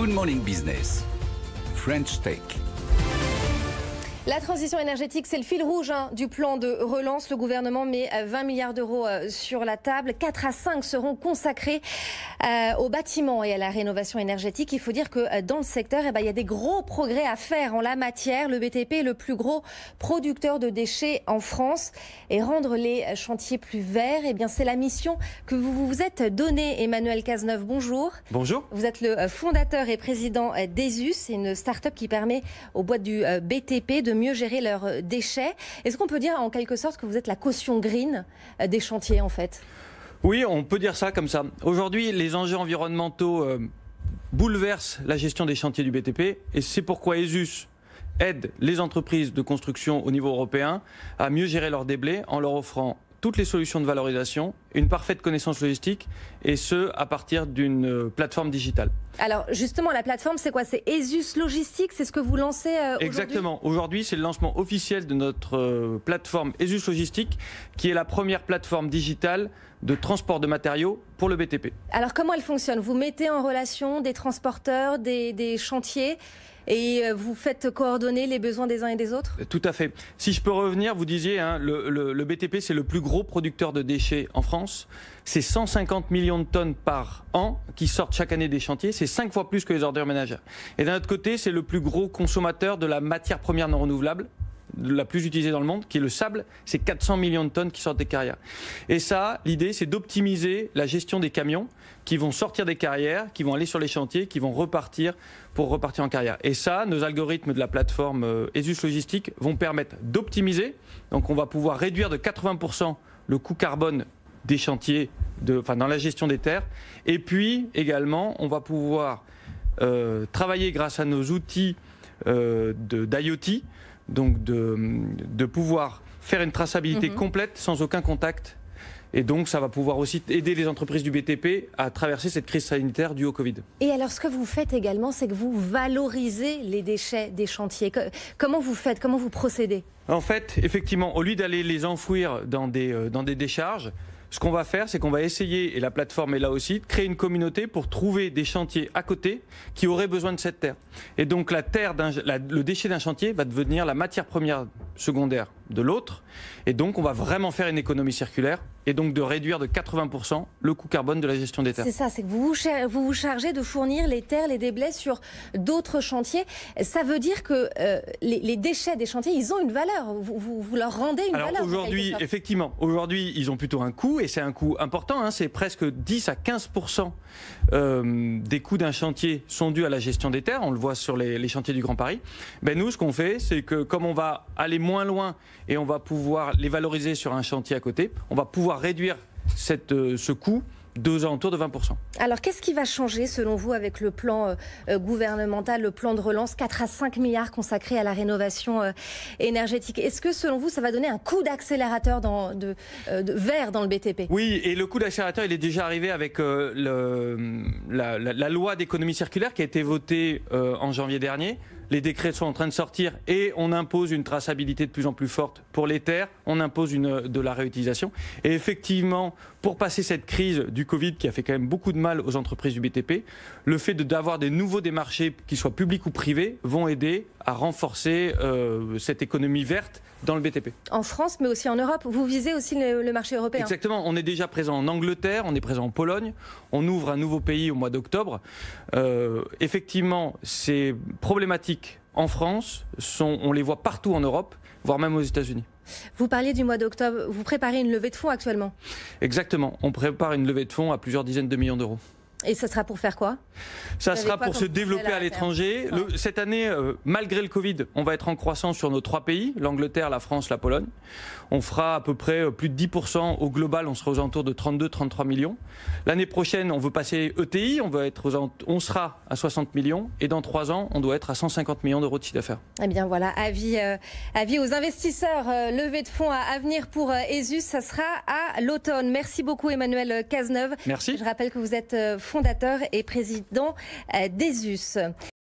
Good Morning Business, French Tech. La transition énergétique, c'est le fil rouge du plan de relance. Le gouvernement met 20 milliards d'euros sur la table. 4 à 5 seront consacrés aux bâtiments et à la rénovation énergétique. Il faut dire que dans le secteur, il y a des gros progrès à faire en la matière. Le BTP est le plus gros producteur de déchets en France. Et rendre les chantiers plus verts, c'est la mission que vous vous êtes donnée. Emmanuel Cazeneuve, bonjour. Bonjour. Vous êtes le fondateur et président d'Esus. C'est une start-up qui permet aux boîtes du BTP de mieux gérer leurs déchets. Est-ce qu'on peut dire en quelque sorte que vous êtes la caution green des chantiers en fait? Oui, on peut dire ça comme ça. Aujourd'hui, les enjeux environnementaux bouleversent la gestion des chantiers du BTP et c'est pourquoi Esus aide les entreprises de construction au niveau européen à mieux gérer leurs déblais en leur offrant toutes les solutions de valorisation, une parfaite connaissance logistique et ce, à partir d'une plateforme digitale. Alors justement, la plateforme, c'est quoi? C'est Esus Logistique, c'est ce que vous lancez aujourd'hui? Exactement. Aujourd'hui, c'est le lancement officiel de notre plateforme Esus Logistique, qui est la première plateforme digitale de transport de matériaux pour le BTP. Alors comment elle fonctionne? Vous mettez en relation des transporteurs, des chantiers et vous faites coordonner les besoins des uns et des autres? Tout à fait. Si je peux revenir, vous disiez, le BTP, c'est le plus gros producteur de déchets en France. C'est 150 millions de tonnes par an qui sortent chaque année des chantiers. C'est 5 fois plus que les ordures ménagères. Et d'un autre côté, c'est le plus gros consommateur de la matière première non renouvelable, la plus utilisée dans le monde, qui est le sable. C'est 400 millions de tonnes qui sortent des carrières. Et ça, l'idée, c'est d'optimiser la gestion des camions qui vont sortir des carrières, qui vont aller sur les chantiers, qui vont repartir pour repartir en carrière. Et ça, nos algorithmes de la plateforme Esus Logistique vont permettre d'optimiser. Donc on va pouvoir réduire de 80% le coût carbone des chantiers, dans la gestion des terres. Et puis également, on va pouvoir travailler grâce à nos outils d'IoT, donc de pouvoir faire une traçabilité complète sans aucun contact. Et donc, ça va pouvoir aussi aider les entreprises du BTP à traverser cette crise sanitaire due au Covid. Et alors, ce que vous faites également, c'est que vous valorisez les déchets des chantiers. Comment vous faites? Comment vous procédez? En fait, effectivement, au lieu d'aller les enfouir dans des décharges, ce qu'on va faire, c'est qu'on va essayer, et la plateforme est là aussi, de créer une communauté pour trouver des chantiers à côté qui auraient besoin de cette terre. Et donc le déchet d'un chantier va devenir la matière première secondaire de l'autre. Et donc on va vraiment faire une économie circulaire et donc de réduire de 80% le coût carbone de la gestion des terres. C'est ça, c'est que vous vous chargez de fournir les terres, les déblais sur d'autres chantiers. Ça veut dire que les déchets des chantiers, ils ont une valeur. Vous leur rendez une valeur. Aujourd'hui, effectivement, aujourd'hui, ils ont plutôt un coût et c'est un coût important. C'est presque 10 à 15% des coûts d'un chantier sont dus à la gestion des terres. On le voit sur les chantiers du Grand Paris. Nous, ce qu'on fait, c'est que comme on va aller moins loin et on va pouvoir les valoriser sur un chantier à côté, on va pouvoir réduire ce coût aux alentours de 20%. Alors, qu'est-ce qui va changer, selon vous, avec le plan gouvernemental, le plan de relance, 4 à 5 milliards consacrés à la rénovation énergétique? Est-ce que, selon vous, ça va donner un coup d'accélérateur vert dans le BTP? Oui, et le coup d'accélérateur, il est déjà arrivé avec la loi d'économie circulaire qui a été votée en janvier dernier. Les décrets sont en train de sortir et on impose une traçabilité de plus en plus forte pour les terres, on impose de la réutilisation. Et effectivement, pour passer cette crise du Covid qui a fait quand même beaucoup de mal aux entreprises du BTP, le fait d'avoir des nouveaux démarchés, qu'ils soient publics ou privés, vont aider à renforcer cette économie verte dans le BTP. En France, mais aussi en Europe. Vous visez aussi le marché européen. Exactement. On est déjà présent en Angleterre, on est présent en Pologne. On ouvre un nouveau pays au mois d'octobre. Effectivement, ces problématiques en France, on les voit partout en Europe, voire même aux États-Unis. Vous parliez du mois d'octobre. Vous préparez une levée de fonds actuellement? Exactement. On prépare une levée de fonds à plusieurs dizaines de millions d'euros. Et ça sera pour faire quoi? Ça sera pour se développer à l'étranger. Ouais. Cette année, malgré le Covid, on va être en croissance sur nos 3 pays, l'Angleterre, la France, la Pologne. On fera à peu près plus de 10%. Au global, on sera aux alentours de 32-33 millions. L'année prochaine, on veut passer ETI, on sera à 60 millions. Et dans 3 ans, on doit être à 150 millions d'euros de chiffre d'affaires. Eh bien voilà, avis aux investisseurs. Levée de fonds à venir pour Esus, ça sera à l'automne. Merci beaucoup Emmanuel Cazeneuve. Merci. Je rappelle que vous êtes fondateur et président d'Esus.